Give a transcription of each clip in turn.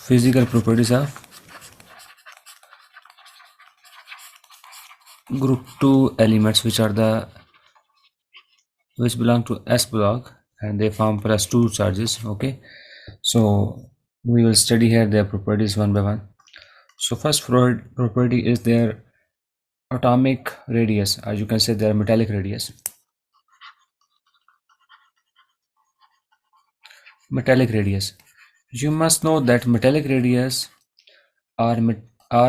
physical properties of group 2 elements, which belong to S block, and they form +2 charges. Okay, so we will study here their properties one by one. So first property is their atomic radius, as you can say their metallic radius. Metallic radius. You must know that metallic radius are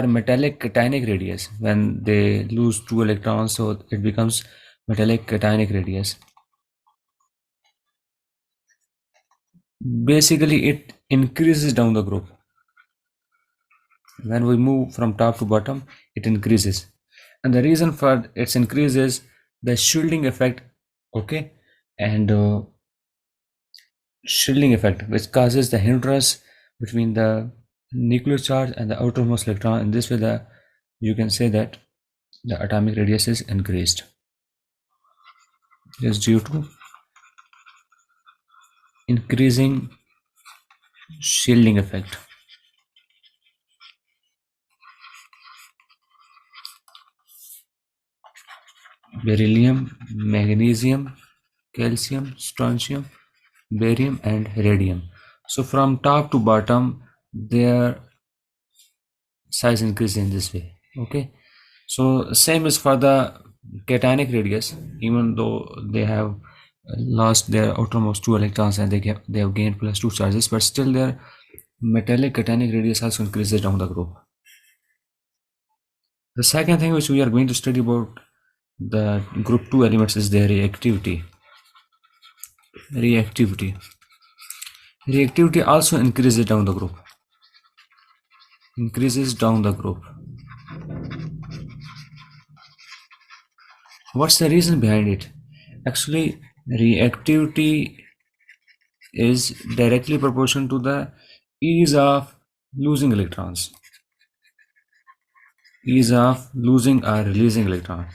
metallic cationic radius. When they lose 2 electrons, so it becomes metallic cationic radius. Basically, it increases down the group. When we move from top to bottom, it increases, and the reason for its increase is the shielding effect. Okay, and shielding effect, which causes the hindrance between the nuclear charge and the outermost electron. In this way, you can say that the atomic radius is increased. It is due to increasing shielding effect. Beryllium, magnesium, calcium, strontium, barium, and radium. So from top to bottom, their size increases in this way. Okay, so same is for the cationic radius. Even though they have lost their outermost 2 electrons and they have gained +2 charges, but still their metallic cationic radius also increases down the group. The second thing which we are going to study about the group 2 elements is their reactivity. Reactivity also increases down the group. What's the reason behind it? Actually, reactivity is directly proportional to the ease of losing electrons, ease of losing or releasing electron.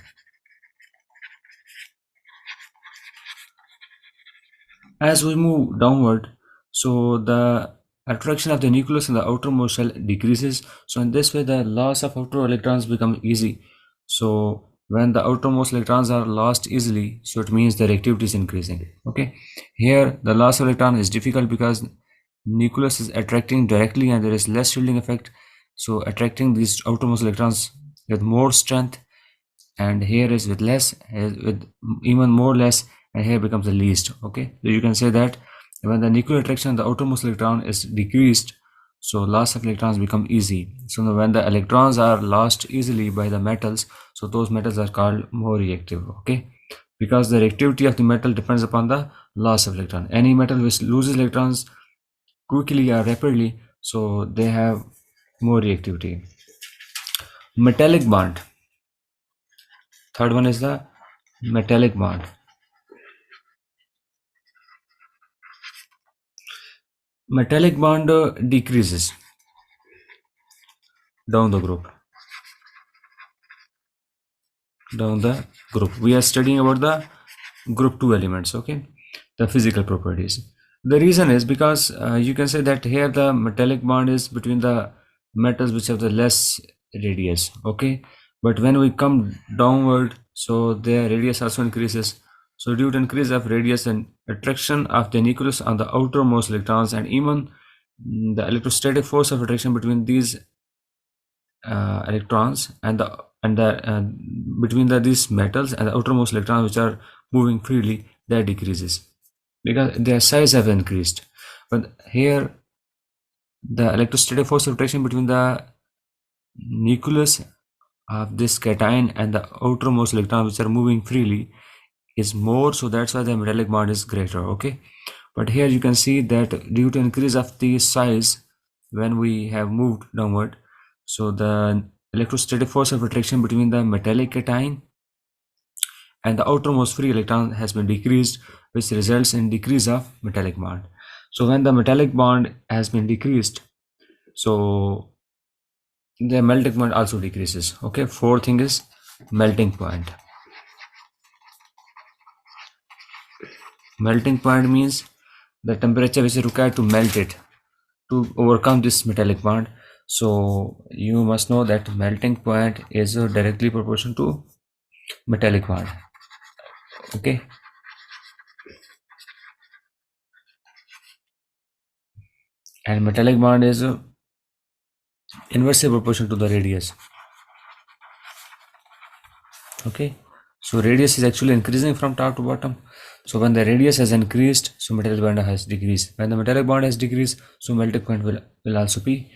As we move downward, so the attraction of the nucleus in the outermost shell decreases. So in this way, the loss of outer electrons becomes easy. So when the outermost electrons are lost easily, so it means the reactivity is increasing. Okay, here the loss of electron is difficult because nucleus is attracting directly and there is less shielding effect, so attracting these outermost electrons with more strength, and here is with less, with even more less, and here becomes the least. Okay, so you can say that when the nuclear attraction of the outermost electron is decreased, so loss of electrons become easy. So when the electrons are lost easily by the metals, so those metals are called more reactive. Okay, because the reactivity of the metal depends upon the loss of electron. Any metal which loses electrons quickly or rapidly, so they have more reactivity. Metallic bond. Third one is the metallic bond. Metallic bond decreases down the group. We are studying about the group 2 elements. Okay, the physical properties. The reason is because you can say that here the metallic bond is between the metals which have the less radius. Okay, but when we come downward, so their radius also increases. So due to increase of radius and attraction of the nucleus on the outermost electrons, and even the electrostatic force of attraction between these electrons and between these metals and the outermost electrons which are moving freely, that decreases because their size have increased. But here the electrostatic force of attraction between the nucleus of this cation and the outermost electrons which are moving freely is more, so that's why the metallic bond is greater. Okay, but here you can see that due to increase of the size when we have moved downward, so the electrostatic force of attraction between the metallic cation and the outermost free electron has been decreased, which results in decrease of metallic bond. So when the metallic bond has been decreased, so the melting point also decreases. Okay, fourth thing is melting point. Melting point means the temperature which is required to melt it. to overcome this metallic bond. So you must know that melting point is directly proportional to metallic bond. Okay, and metallic bond is inversely proportional to the radius. Okay, so radius is actually increasing from top to bottom. So when the radius has increased, so metallic bond has decreased. When the metallic bond has decreased, so melting point will also be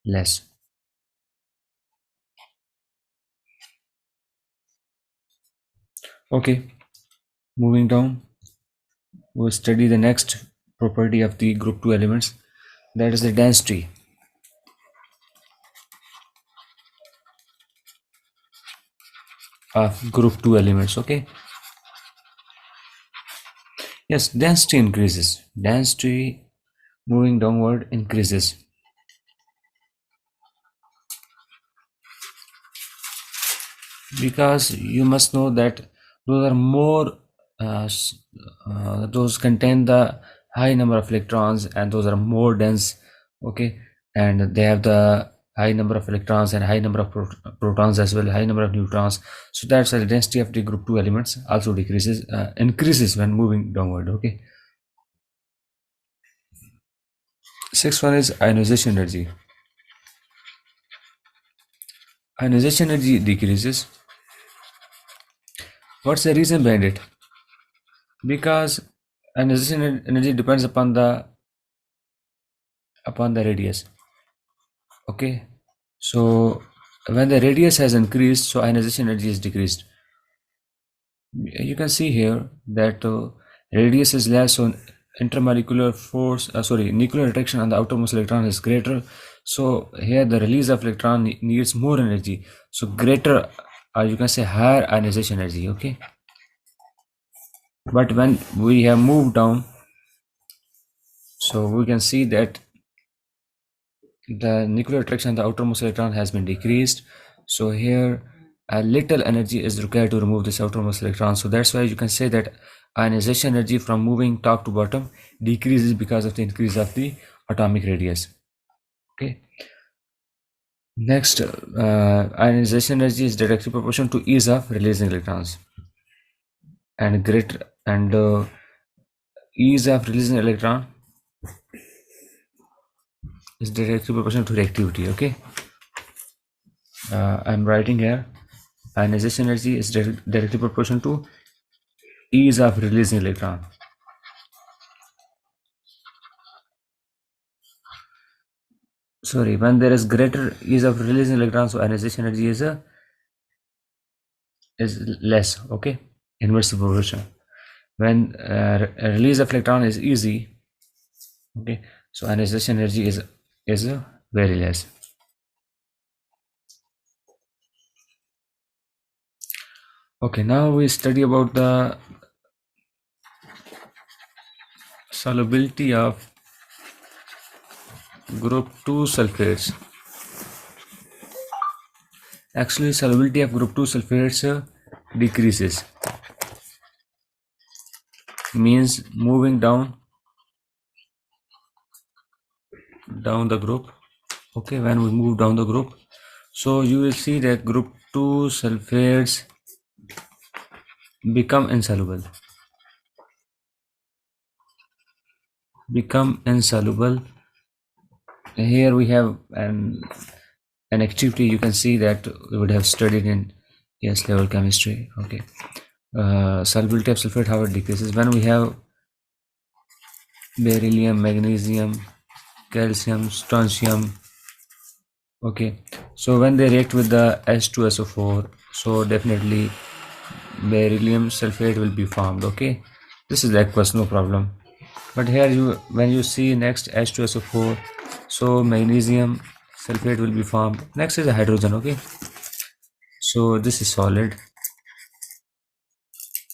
less. Okay, moving down, we'll study the next property of the group 2 elements, that is the density of group 2 elements. Okay, yes, density increases. Density moving downward increases because you must know that those are more those contain the high number of electrons and those are more dense. Okay, and they have the high number of electrons and high number of protons as well, high number of neutrons. So that's why the density of the group 2 elements also decreases increases when moving downward. Okay, sixth one is ionization energy. Ionization energy decreases. What's the reason behind it? Because ionization energy depends upon the radius. Okay, so when the radius has increased, so ionization energy is decreased. You can see here that radius is less, so intermolecular force, nuclear attraction on the outermost electron is greater. So here the release of electron needs more energy, so greater, you can say higher ionization energy. Okay, but when we have moved down, so we can see that the nuclear attraction on the outermost electron has been decreased. So here a little energy is required to remove this outermost electron. So that's why you can say that ionization energy from moving top to bottom decreases because of the increase of the atomic radius. Okay, next, ionization energy is directly proportional to ease of releasing electrons, and greater and ease of releasing electron is directly proportional to reactivity. Okay, I'm writing here ionization energy is directly proportional to ease of releasing electron. Sorry, when there is greater ease of releasing electrons, so ionization energy is less. Okay, inversely proportional. When release of electron is easy, okay, so ionization energy is very less. Okay, now we study about the solubility of group 2 sulfates. Actually, solubility of group 2 sulfates decreases, means moving down the group. Okay, when we move down the group, so you will see that group 2 sulfates become insoluble. Here we have an activity. You can see that we would have studied in yes level chemistry. Okay, solubility of sulfate, how it decreases when we have beryllium, magnesium, calcium, strontium. Okay, so when they react with the H2SO4, so definitely beryllium sulfate will be formed. Okay, this is aqueous, no problem. But here when you see next H2SO4, so magnesium sulfate will be formed. Next is a hydrogen. Okay, so this is solid.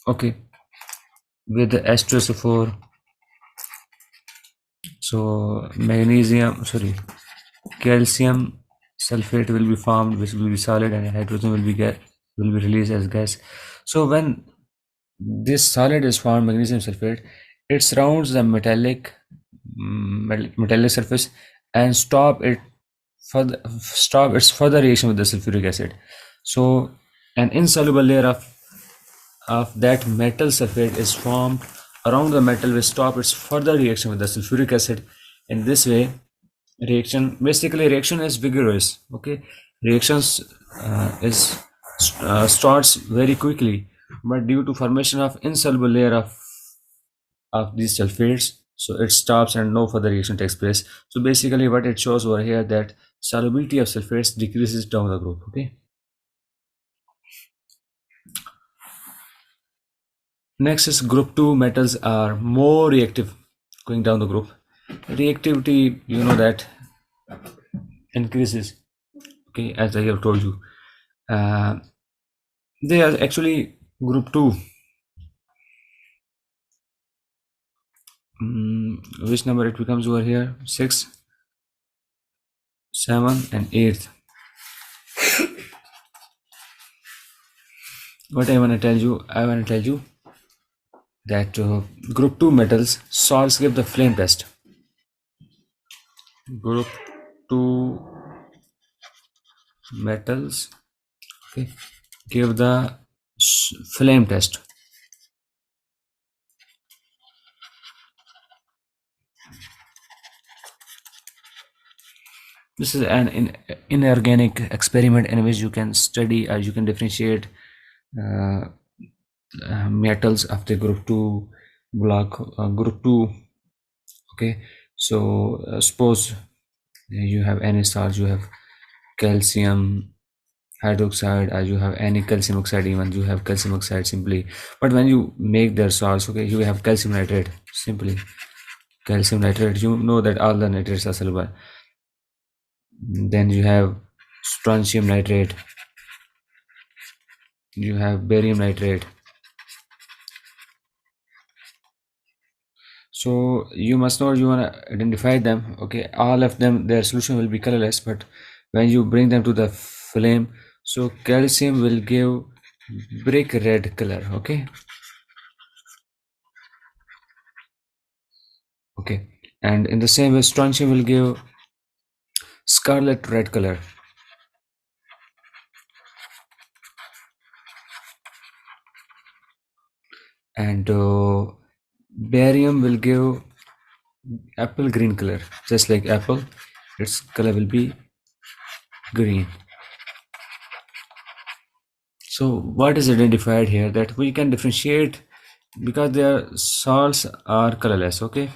Okay, with the H2SO4, so calcium sulfate will be formed, which will be solid, and hydrogen will be released as gas. So when this solid is formed, magnesium sulfate, it surrounds the metallic metallic surface and stop its further reaction with the sulfuric acid. So an insoluble layer of that metal sulfate is formed around the metal which stop its further reaction with the sulfuric acid. In this way, reaction is vigorous. Okay, reactions is starts very quickly, but due to formation of insoluble layer of these sulfates, so it stops and no further reaction takes place. So basically what it shows over here, that solubility of sulfates decreases down the group. Okay, next is group 2 metals are more reactive going down the group. Reactivity, you know, that increases. Okay, as I have told you, uh, they are actually group 2. Which number it becomes over here? 6, 7 and 8. What I want to tell you, that group 2 metals salts give the flame test. Group 2 metals, okay, give the flame test. This is an inorganic experiment in which you can study or you can differentiate uh, metals of the group 2 block, group 2. Okay, so suppose you have any salts, you have calcium hydroxide, or you have any calcium oxide, even you have calcium oxide simply. But when you make their salts, okay, you have calcium nitrate, simply calcium nitrate. You know that all the nitrates are soluble. Then you have strontium nitrate, you have barium nitrate. So you must know, you want to identify them. Okay, all of them, their solution will be colorless, but when you bring them to the flame, so calcium will give brick red color. Okay, and in the same way strontium will give scarlet red color, and barium will give apple green color, just like apple, its color will be green. So what is identified here, that we can differentiate because their salts are colorless. Okay,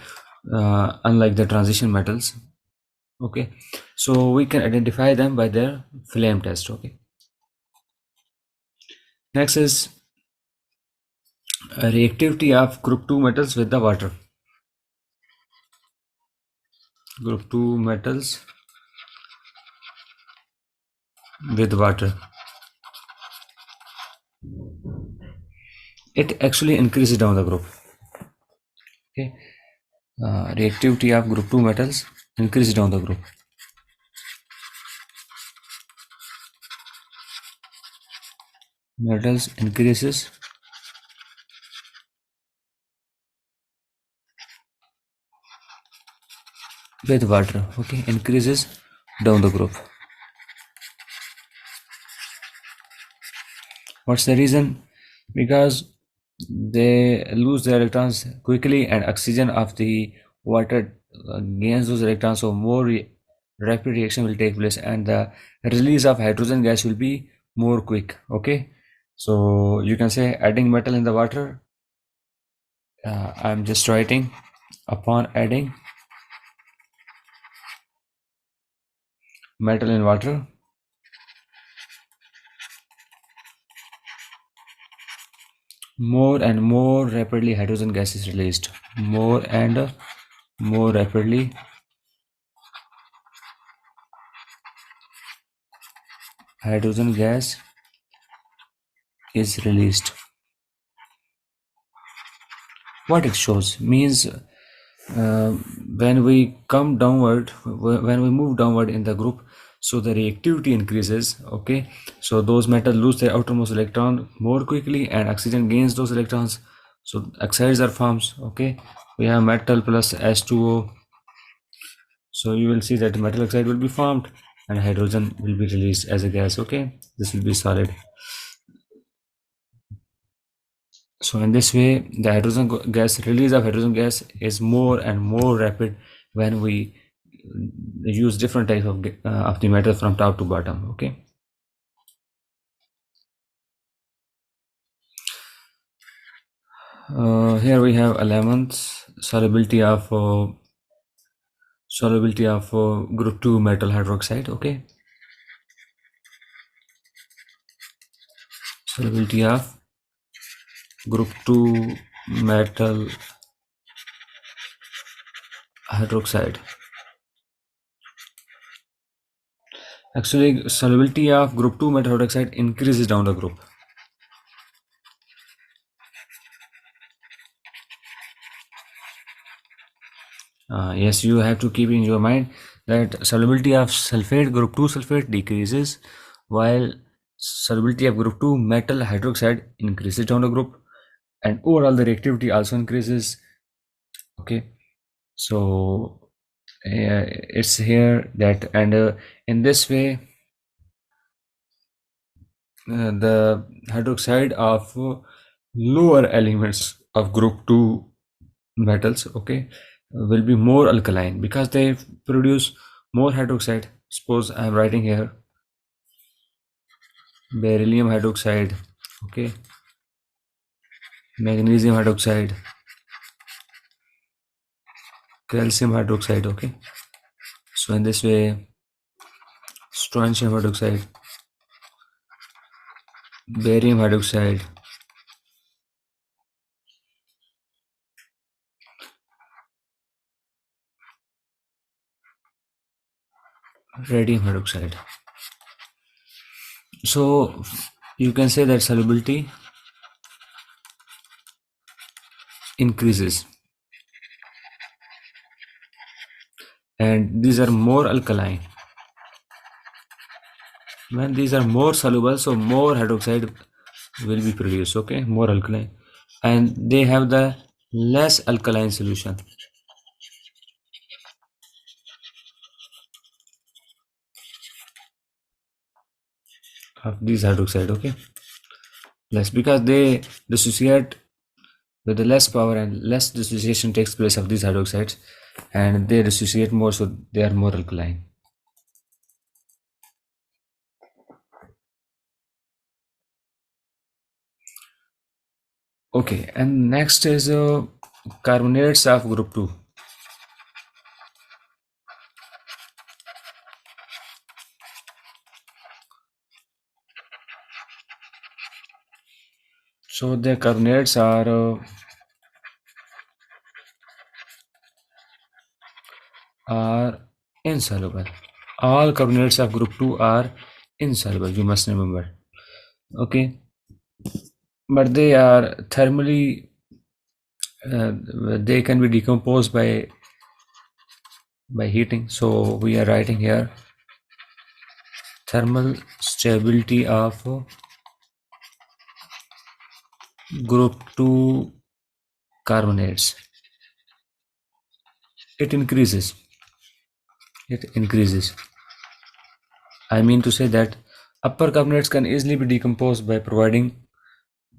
unlike the transition metals. Okay, so we can identify them by their flame test. Okay, next is reactivity of group 2 metals with the water. Group 2 metals with water, it actually increases down the group. Okay, reactivity of group 2 metals increases down the group. Metals increases with water. Okay, increases down the group. What's the reason? Because they lose their electrons quickly and oxygen of the water gains those electrons, so more rapid reaction will take place and the release of hydrogen gas will be more quick. Okay, so you can say adding metal in the water, I'm just writing, upon adding metal in water, more and more rapidly hydrogen gas is released. More and more rapidly hydrogen gas is released. What it shows means, when we come downward, when we move downward in the group, so the reactivity increases. Okay, so those metals lose their outermost electron more quickly and oxygen gains those electrons, so oxides are formed. Okay, we have metal plus H2O So you will see that metal oxide will be formed and hydrogen will be released as a gas. Okay, this will be solid. So in this way, the gas release of hydrogen gas is more and more rapid when we use different types of the metal from top to bottom. Okay. Here we have 11th solubility of group 2 metal hydroxide. Okay, solubility of group 2 metal hydroxide. Actually, solubility of group 2 metal hydroxide increases down the group. Yes, you have to keep in your mind that solubility of sulfate, group 2 sulfate decreases, while solubility of group 2 metal hydroxide increases down the group, and overall the reactivity also increases. Okay, so it's here that, and in this way, the hydroxide of lower elements of group 2 metals, okay, will be more alkaline because they produce more hydroxide. Suppose I am writing here beryllium hydroxide, okay, magnesium hydroxide, calcium hydroxide. Okay, so in this way, strontium hydroxide, barium hydroxide, radium hydroxide. So you can say that solubility increases, and these are more alkaline. When these are more soluble, so more hydroxide will be produced. Okay, more alkaline, and they have the less alkaline solution of these hydroxide. Okay, less because they dissociate with the less power, and less dissociation takes place of these hydroxides, and they dissociate more, so they are more alkaline. Okay, and next is carbonates of group 2. So the carbonates are insoluble. All carbonates of group 2 are insoluble, you must remember. Okay, but they are thermally they can be decomposed by heating. So we are writing here thermal stability of group 2 carbonates. It increases. I mean to say that upper carbonates can easily be decomposed by providing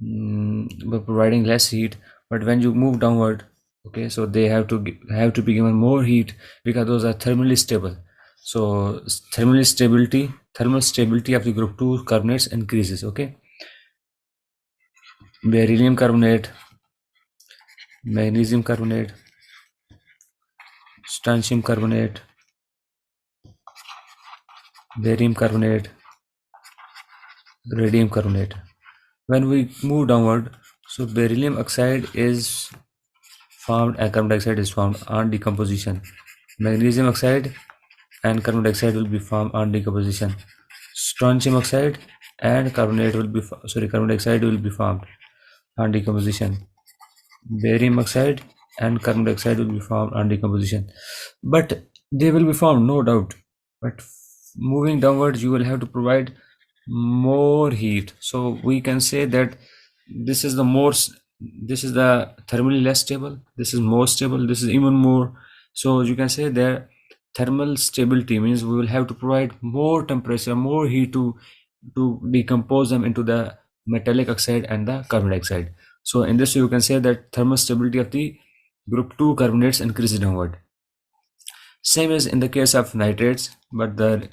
less heat, but when you move downward, okay, so they have to be given more heat because those are thermally stable. So thermal stability of the group 2 carbonates increases. Okay, beryllium carbonate, magnesium carbonate, strontium carbonate, barium carbonate, radium carbonate. When we move downward, so beryllium oxide is formed and carbon dioxide is formed on decomposition. Magnesium oxide and carbon dioxide will be formed on decomposition. Strontium oxide and carbon dioxide will be formed on decomposition. Barium oxide and carbon dioxide will be formed on decomposition. But they will be formed, no doubt. But moving downwards, you will have to provide more heat. So we can say that this is the this is the thermally less stable, this is more stable, this is even more. So you can say that thermal stability means we will have to provide more temperature, more heat to decompose them into the metallic oxide and the carbon dioxide. So in this way, you can say that thermal stability of the group 2 carbonates increases downward. Same as in the case of nitrates, but the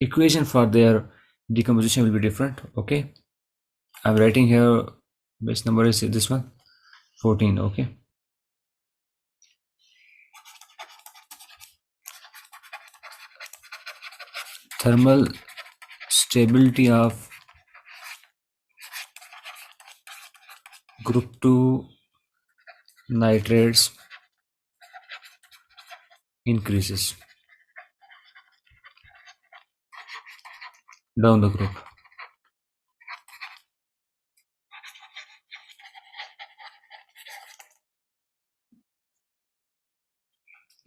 equation for their decomposition will be different. Okay, I'm writing here. Base number is this one, 14. Okay, thermal stability of group 2 nitrates increases down the group.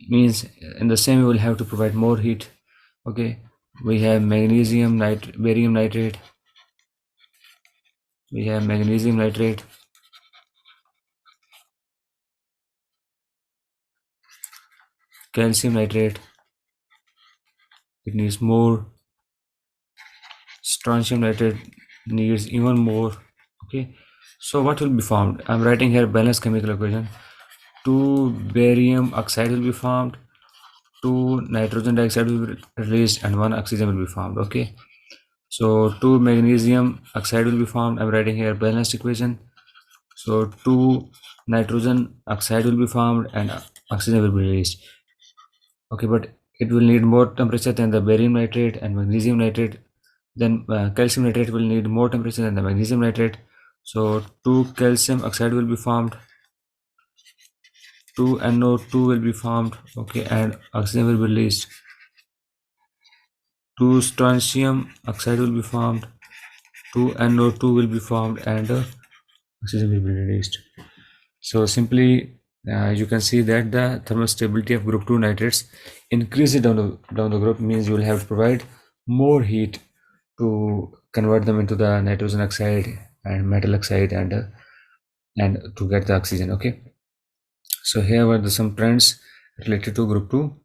Means in the same way we'll have to provide more heat. Okay, we have barium nitrate, we have magnesium nitrate, calcium nitrate, it needs more, strontium nitrate needs even more. Okay, so what will be formed? I'm writing here balanced chemical equation. 2 barium oxide will be formed, 2 nitrogen dioxide will be released, and 1 oxygen will be formed. Okay, so 2 magnesium oxide will be formed. I'm writing here balanced equation. So 2 nitrogen oxide will be formed and oxygen will be released. Okay, but it will need more temperature than the barium nitrate and magnesium nitrate. Then calcium nitrate will need more temperature than the magnesium nitrate. So 2 calcium oxide will be formed, 2 NO2 will be formed. Okay, and oxygen will be released. 2 strontium oxide will be formed, 2 NO2 will be formed, and oxygen will be released. So simply you can see that the thermal stability of group 2 nitrates increases down the group, means you will have to provide more heat to convert them into the nitrogen oxide and metal oxide and to get the oxygen. Okay, so here were some trends related to group 2